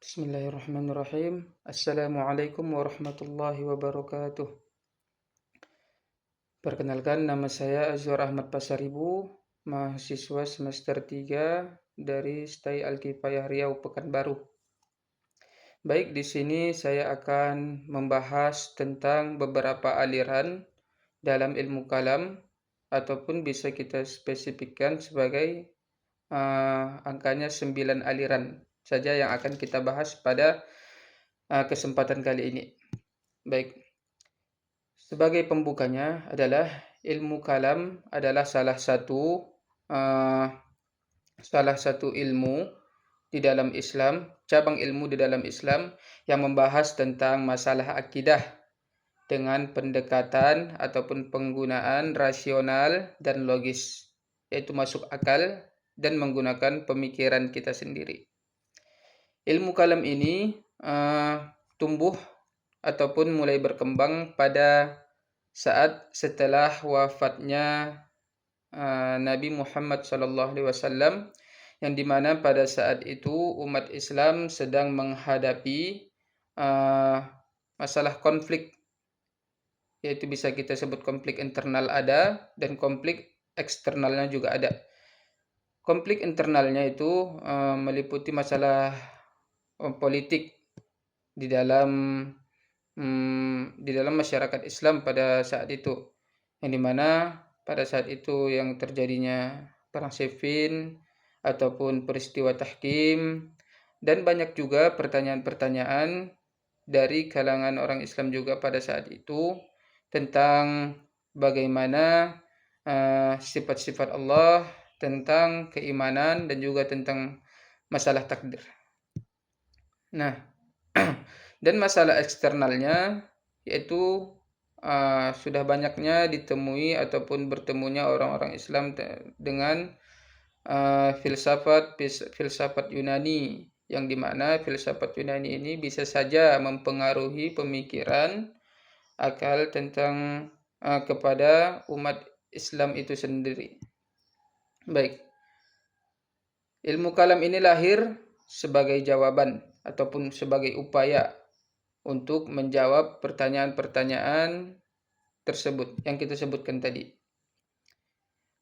Bismillahirrahmanirrahim. Assalamualaikum warahmatullahi wabarakatuh. Perkenalkan, nama saya Azwar Ahmad Pasaribu, mahasiswa semester 3 dari STAI Alkifayah Riau Pekanbaru. Baik, di sini saya akan membahas tentang beberapa aliran dalam ilmu kalam, ataupun bisa kita spesifikkan sebagai angkanya 9 aliran saja yang akan kita bahas pada kesempatan kali ini. Baik, sebagai pembukanya adalah ilmu kalam adalah salah satu ilmu di dalam Islam, cabang ilmu di dalam Islam yang membahas tentang masalah akidah dengan pendekatan ataupun penggunaan rasional dan logis, yaitu masuk akal dan menggunakan pemikiran kita sendiri. Ilmu kalam ini tumbuh ataupun mulai berkembang pada saat setelah wafatnya Nabi Muhammad SAW, yang dimana pada saat itu umat Islam sedang menghadapi masalah konflik, yaitu bisa kita sebut konflik internal ada dan konflik eksternalnya juga ada. Konflik internalnya itu meliputi masalah politik di dalam masyarakat Islam pada saat itu, yang dimana pada saat itu yang terjadinya perang Siffin ataupun peristiwa tahkim, dan banyak juga pertanyaan-pertanyaan dari kalangan orang Islam juga pada saat itu tentang bagaimana sifat-sifat Allah, tentang keimanan, dan juga tentang masalah takdir. Nah, dan masalah eksternalnya yaitu sudah banyaknya ditemui ataupun bertemunya orang-orang Islam dengan filsafat Yunani, yang dimana filsafat Yunani ini bisa saja mempengaruhi pemikiran akal tentang kepada umat Islam itu sendiri. Baik, ilmu kalam ini lahir sebagai jawaban ataupun sebagai upaya untuk menjawab pertanyaan-pertanyaan tersebut yang kita sebutkan tadi.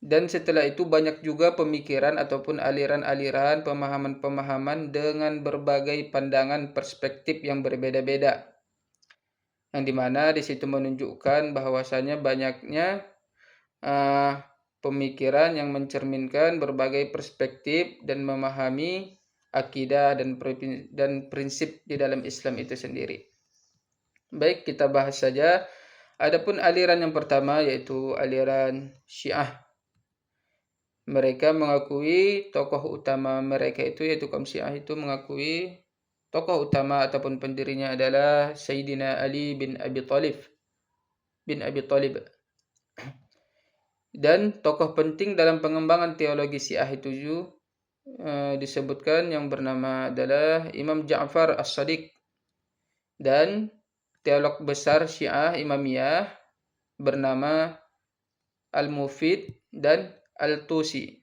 Dan setelah itu banyak juga pemikiran ataupun aliran-aliran, pemahaman-pemahaman dengan berbagai pandangan perspektif yang berbeda-beda, yang dimana di situ menunjukkan bahwasanya banyaknya pemikiran yang mencerminkan berbagai perspektif dan memahami akidah dan prinsip di dalam Islam itu sendiri. Baik, kita bahas saja. Adapun aliran yang pertama yaitu aliran Syiah. Mereka mengakui tokoh utama mereka itu, yaitu kaum Syiah itu mengakui tokoh utama ataupun pendirinya adalah Sayyidina Ali bin Abi Thalib. Dan tokoh penting dalam pengembangan teologi Syiah itu disebutkan yang bernama adalah Imam Ja'far As-Shadiq, dan teolog besar Syiah Imamiyah bernama Al-Mufid dan Al-Tusi.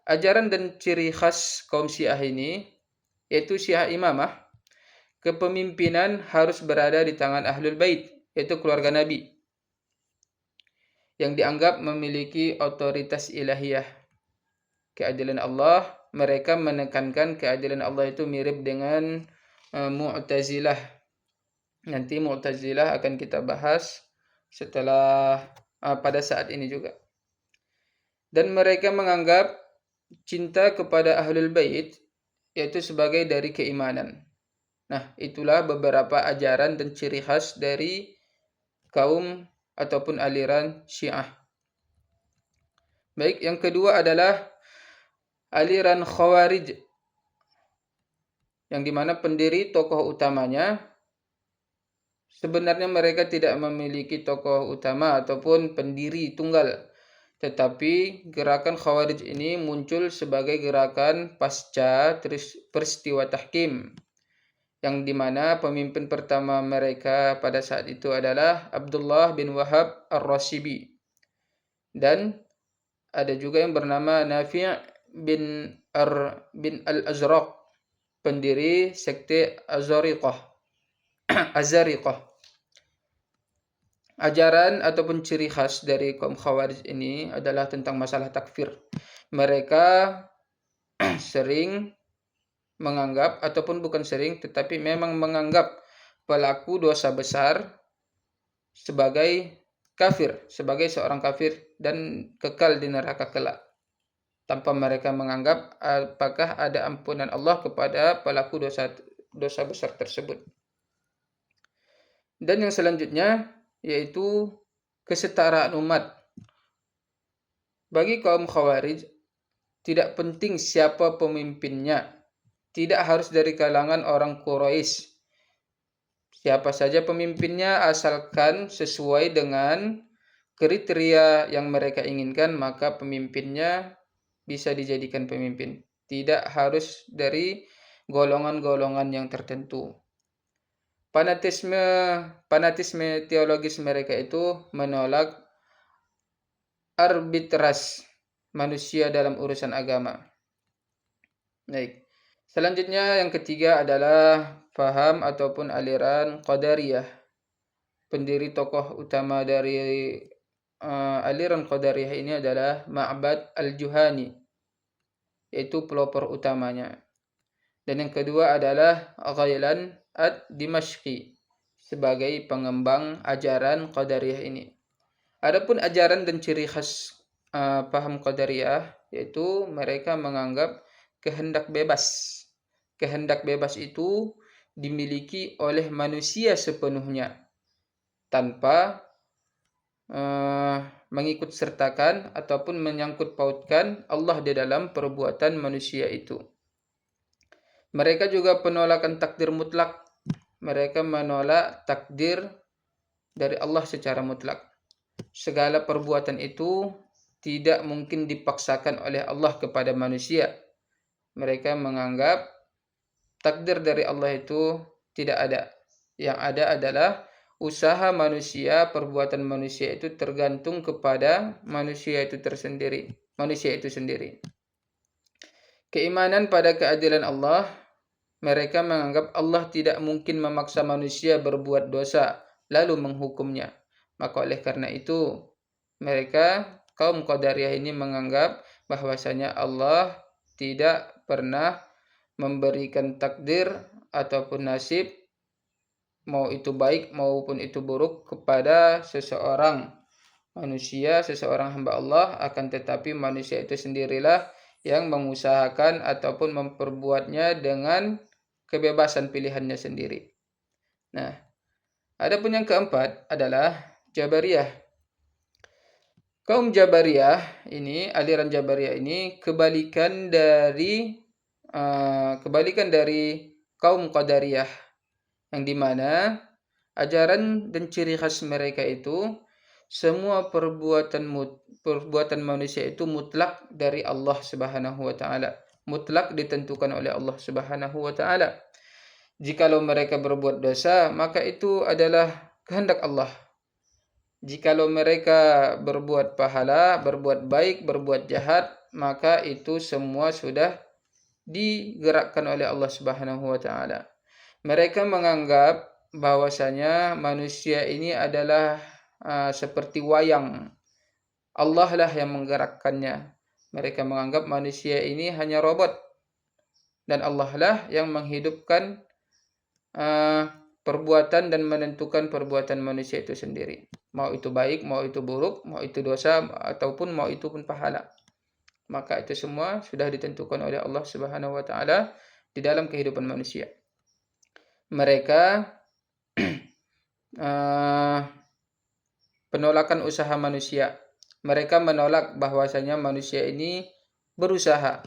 Ajaran dan ciri khas kaum Syiah ini yaitu Syiah Imamah, kepemimpinan harus berada di tangan Ahlul Bait, yaitu keluarga Nabi, yang dianggap memiliki otoritas ilahiyah. Keadilan Allah, mereka menekankan keadilan Allah itu mirip dengan Mu'tazilah. Nanti Mu'tazilah akan kita bahas setelah pada saat ini juga. Dan mereka menganggap cinta kepada Ahlul Bait yaitu sebagai dari keimanan. Nah, itulah beberapa ajaran dan ciri khas dari kaum ataupun aliran Syiah. Baik, yang kedua adalah aliran Khawarij, yang dimana pendiri tokoh utamanya sebenarnya mereka tidak memiliki tokoh utama ataupun pendiri tunggal, tetapi gerakan Khawarij ini muncul sebagai gerakan pasca peristiwa tahkim, yang dimana pemimpin pertama mereka pada saat itu adalah Abdullah bin Wahab Ar-Rashibi, dan ada juga yang bernama Nafi' bin Al-Azraq, pendiri sekte Azariqah. Ajaran ataupun ciri khas dari kaum Khawarij ini adalah tentang masalah takfir. Mereka sering menganggap, ataupun bukan sering, tetapi memang menganggap pelaku dosa besar sebagai kafir, sebagai seorang kafir dan kekal di neraka kelak, tanpa mereka menganggap apakah ada ampunan Allah kepada pelaku dosa besar tersebut. Dan yang selanjutnya yaitu kesetaraan umat. Bagi kaum Khawarij tidak penting siapa pemimpinnya, tidak harus dari kalangan orang Quraisy. Siapa saja pemimpinnya asalkan sesuai dengan kriteria yang mereka inginkan, maka pemimpinnya bisa dijadikan pemimpin. Tidak harus dari golongan-golongan yang tertentu. Fanatisme teologis mereka itu menolak arbitrase manusia dalam urusan agama. Baik. Selanjutnya yang ketiga adalah faham ataupun aliran Qadariyah. Pendiri tokoh utama dari aliran Qadariyah ini adalah Ma'bad al-Juhani, yaitu pelopor utamanya. Dan yang kedua adalah Ghailan ad-Dimashqi sebagai pengembang ajaran Qadariyah ini. Adapun ajaran dan ciri khas paham Qadariyah yaitu mereka menganggap kehendak bebas. Kehendak bebas itu dimiliki oleh manusia sepenuhnya tanpa mengikut sertakan ataupun menyangkut pautkan Allah di dalam perbuatan manusia itu. Mereka juga penolakan takdir mutlak. Mereka menolak takdir dari Allah secara mutlak. Segala perbuatan itu tidak mungkin dipaksakan oleh Allah kepada manusia. Mereka menganggap takdir dari Allah itu tidak ada. Yang ada adalah usaha manusia, perbuatan manusia itu tergantung kepada manusia itu sendiri. Keimanan pada keadilan Allah, mereka menganggap Allah tidak mungkin memaksa manusia berbuat dosa lalu menghukumnya. Maka oleh karena itu mereka kaum Qadariyah ini menganggap bahwasanya Allah tidak pernah memberikan takdir ataupun nasib, mau itu baik maupun itu buruk, kepada seseorang manusia, seseorang hamba Allah, akan tetapi manusia itu sendirilah yang mengusahakan ataupun memperbuatnya dengan kebebasan pilihannya sendiri. Nah, adapun yang keempat adalah Jabariyah. Kaum Jabariyah ini, aliran Jabariyah ini kebalikan dari kaum Qadariyah, yang dimana ajaran dan ciri khas mereka itu semua perbuatan manusia itu mutlak dari Allah Subhanahu wa taala, mutlak ditentukan oleh Allah Subhanahu wa taala. Jikalau mereka berbuat dosa, maka itu adalah kehendak Allah. Jikalau mereka berbuat pahala, berbuat baik, berbuat jahat, maka itu semua sudah digerakkan oleh Allah Subhanahu wa taala. Mereka menganggap bahwasanya manusia ini adalah seperti wayang. Allah lah yang menggerakkannya. Mereka menganggap manusia ini hanya robot dan Allah lah yang menghidupkan perbuatan dan menentukan perbuatan manusia itu sendiri. Mau itu baik, mau itu buruk, mau itu dosa ataupun mau itu pun pahala. Maka itu semua sudah ditentukan oleh Allah Subhanahu wa taala di dalam kehidupan manusia. Mereka penolakan usaha manusia. Mereka menolak bahwasanya manusia ini berusaha.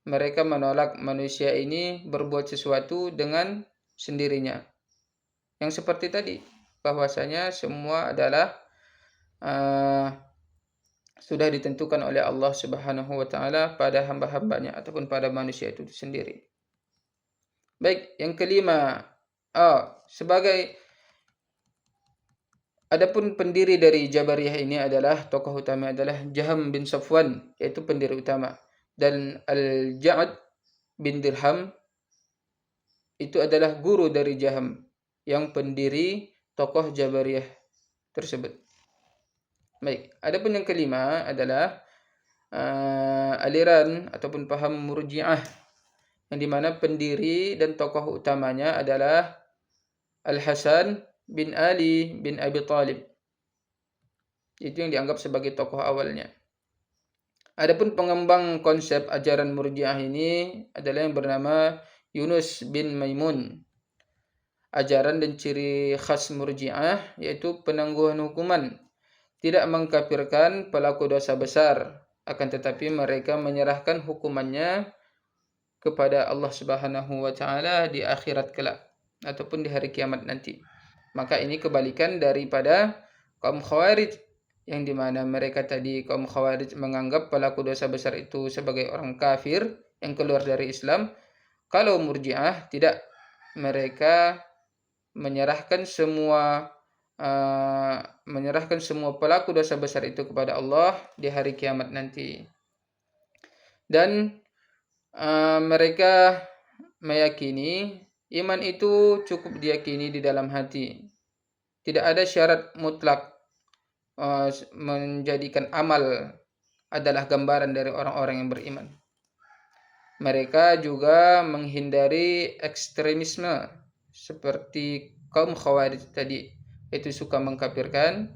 Mereka menolak manusia ini berbuat sesuatu dengan sendirinya. Yang seperti tadi, bahwasanya semua adalah sudah ditentukan oleh Allah Subhanahu wa taala pada hamba-hambanya ataupun pada manusia itu sendiri. Baik, yang kelima, adapun pendiri dari Jabariyah ini adalah tokoh utama adalah Jaham bin Safwan, yaitu pendiri utama, dan Al-Ja'ad bin Dirham itu adalah guru dari Jaham, yang pendiri tokoh Jabariyah tersebut. Baik, adapun yang kelima adalah aliran ataupun paham Murji'ah, yang dimana pendiri dan tokoh utamanya adalah Al-Hasan bin Ali bin Abi Thalib. Itu yang dianggap sebagai tokoh awalnya. Adapun pengembang konsep ajaran Murji'ah ini adalah yang bernama Yunus bin Maimun. Ajaran dan ciri khas Murji'ah yaitu penangguhan hukuman, tidak mengkafirkan pelaku dosa besar, akan tetapi mereka menyerahkan hukumannya kepada Allah Subhanahu wa taala di akhirat kelak ataupun di hari kiamat nanti. Maka ini kebalikan daripada kaum Khawarij, yang dimana mereka tadi kaum Khawarij menganggap pelaku dosa besar itu sebagai orang kafir yang keluar dari Islam. Kalau Murji'ah tidak, mereka menyerahkan semua pelaku dosa besar itu kepada Allah di hari kiamat nanti. Dan mereka meyakini iman itu cukup diyakini di dalam hati. Tidak ada syarat mutlak menjadikan amal adalah gambaran dari orang-orang yang beriman. Mereka juga menghindari ekstremisme seperti kaum Khawarij tadi, yaitu suka mengkafirkan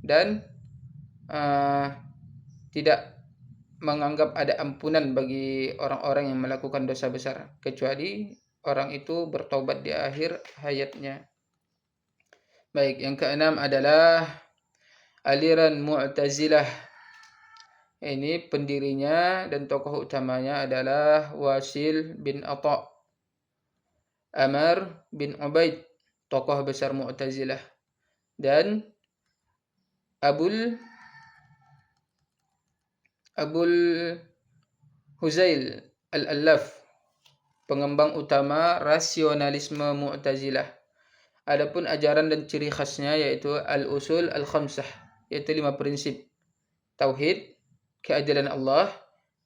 dan tidak menganggap ada ampunan bagi orang-orang yang melakukan dosa besar, kecuali orang itu bertobat di akhir hayatnya. Baik, yang keenam adalah aliran Mu'tazilah. Ini pendirinya dan tokoh utamanya adalah Wasil bin Atha, Amr bin Ubaid, tokoh besar Mu'tazilah, dan Abul Huzail al-Allaf, pengembang utama rasionalisme Mu'tazilah. Adapun ajaran dan ciri khasnya yaitu al-usul al-khamsah, yaitu 5 prinsip: tauhid, keadilan Allah,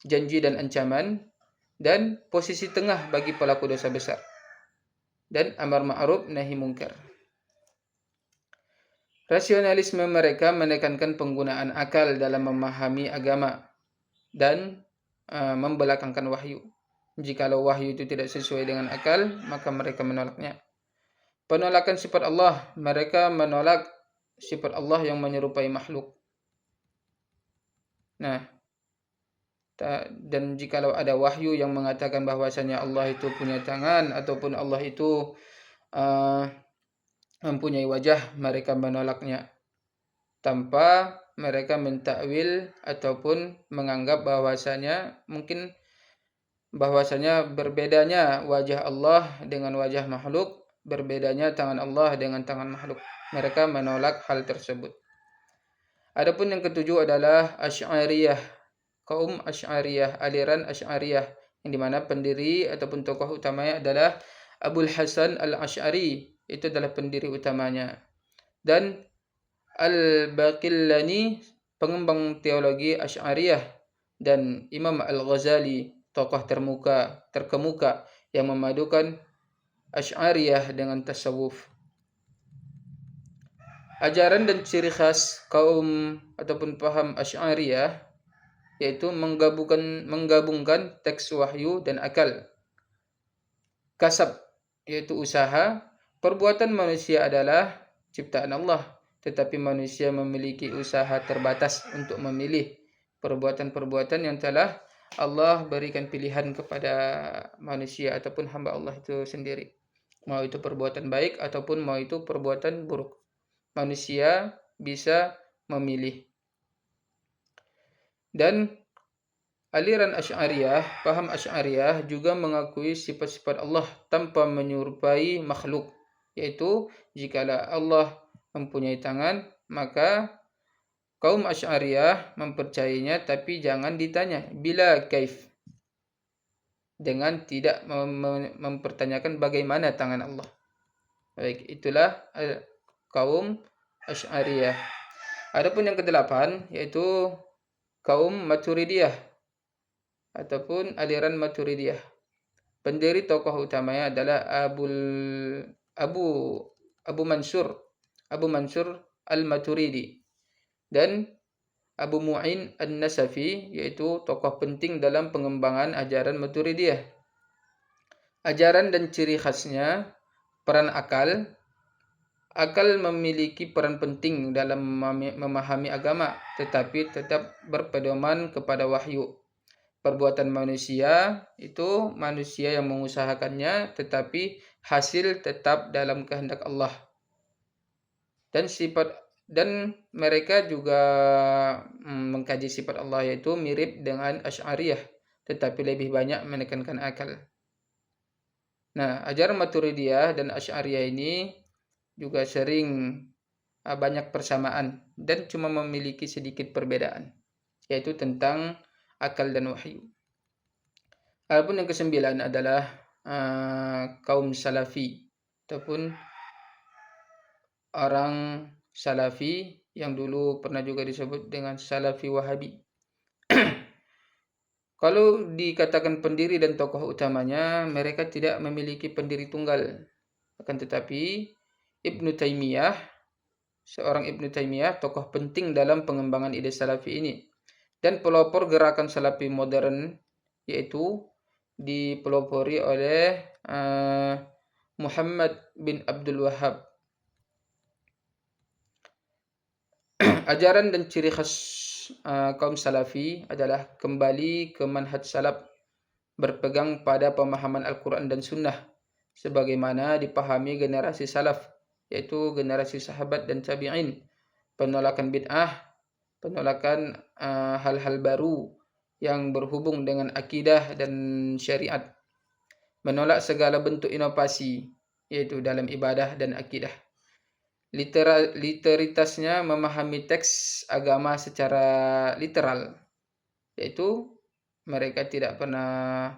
janji dan ancaman, dan posisi tengah bagi pelaku dosa besar, dan amar ma'ruf nahi mungkar. Rasionalisme mereka menekankan penggunaan akal dalam memahami agama dan membelakangkan wahyu. Jikalau wahyu itu tidak sesuai dengan akal, maka mereka menolaknya. Penolakan sifat Allah, mereka menolak sifat Allah yang menyerupai makhluk. Nah, dan jikalau ada wahyu yang mengatakan bahwasanya Allah itu punya tangan ataupun Allah itu mempunyai wajah, mereka menolaknya tanpa mereka mentakwil ataupun menganggap bahwasanya berbedanya wajah Allah dengan wajah makhluk, berbedanya tangan Allah dengan tangan makhluk. Mereka menolak hal tersebut. Adapun yang ketujuh adalah Asy'ariyah, kaum Asy'ariyah, aliran Asy'ariyah, yang dimana pendiri ataupun tokoh utamanya adalah Abul Hasan al-Asy'ari, itu adalah pendiri utamanya. Dan Al-Baqillani, pengembang teologi Asy'ariyah, dan Imam Al-Ghazali, tokoh terkemuka yang memadukan Asy'ariyah dengan tasawuf. Ajaran dan ciri khas kaum ataupun paham Asy'ariyah yaitu menggabungkan teks wahyu dan akal. Kasab yaitu usaha. Perbuatan manusia adalah ciptaan Allah, tetapi manusia memiliki usaha terbatas untuk memilih perbuatan-perbuatan yang telah Allah berikan pilihan kepada manusia ataupun hamba Allah itu sendiri. Mau itu perbuatan baik ataupun mau itu perbuatan buruk, manusia bisa memilih. Dan aliran Asy'ariyah, paham Asy'ariyah juga mengakui sifat-sifat Allah tanpa menyerupai makhluk, yaitu jikalau Allah mempunyai tangan, maka kaum Asy'ariyah mempercayainya, tapi jangan ditanya bila kaif, dengan tidak mempertanyakan bagaimana tangan Allah. Baik, itulah kaum Asy'ariyah. Adapun yang kedelapan yaitu kaum Maturidiyah ataupun aliran Maturidiyah. Pendiri tokoh utamanya adalah Abu Abu Mansur Al-Maturidi dan Abu Mu'in An-Nasafi, yaitu tokoh penting dalam pengembangan ajaran Maturidiyah. Ajaran dan ciri khasnya, peran akal. Akal memiliki peran penting dalam memahami agama, tetapi tetap berpedoman kepada wahyu. Perbuatan manusia itu manusia yang mengusahakannya, tetapi hasil tetap dalam kehendak Allah. Dan mereka juga mengkaji sifat Allah, yaitu mirip dengan Asy'ariyah, tetapi lebih banyak menekankan akal. Nah, ajaran Maturidiyah dan Asy'ariyah ini juga sering banyak persamaan dan cuma memiliki sedikit perbedaan, yaitu tentang akal dan wahyu. Adapun yang kesembilan adalah kaum Salafi ataupun orang Salafi yang dulu pernah juga disebut dengan Salafi Wahabi. Kalau dikatakan pendiri dan tokoh utamanya, mereka tidak memiliki pendiri tunggal. Akan tetapi seorang Ibnu Taimiyah, tokoh penting dalam pengembangan ide Salafi ini dan pelopor gerakan Salafi modern, yaitu dipelopori oleh Muhammad bin Abdul Wahhab. Ajaran dan ciri khas kaum Salafi adalah kembali ke manhaj salaf, berpegang pada pemahaman Al-Quran dan Sunnah sebagaimana dipahami generasi salaf, yaitu generasi sahabat dan tabi'in. Penolakan bid'ah, penolakan hal-hal baru yang berhubung dengan akidah dan syariat, menolak segala bentuk inovasi, yaitu dalam ibadah dan akidah. Literalitasnya memahami teks agama secara literal, yaitu mereka tidak pernah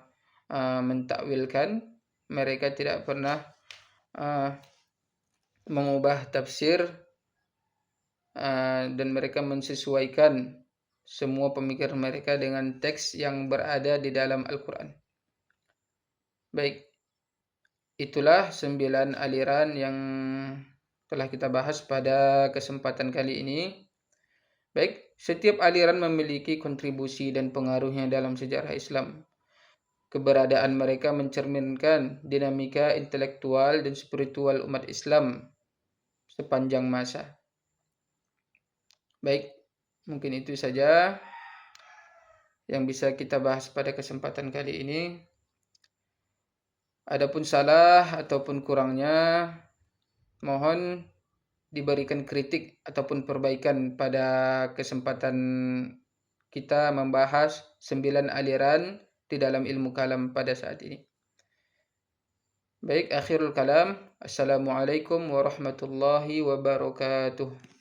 mentakwilkan, mereka tidak pernah mengubah tafsir, dan mereka mensesuaikan semua pemikiran mereka dengan teks yang berada di dalam Al-Quran. Baik, itulah 9 aliran yang telah kita bahas pada kesempatan kali ini. Baik, setiap aliran memiliki kontribusi dan pengaruhnya dalam sejarah Islam. Keberadaan mereka mencerminkan dinamika intelektual dan spiritual umat Islam sepanjang masa. Baik, mungkin itu saja yang bisa kita bahas pada kesempatan kali ini. Adapun salah ataupun kurangnya, mohon diberikan kritik ataupun perbaikan pada kesempatan kita membahas 9 aliran di dalam ilmu kalam pada saat ini. Baik, akhirul kalam. Assalamualaikum warahmatullahi wabarakatuh.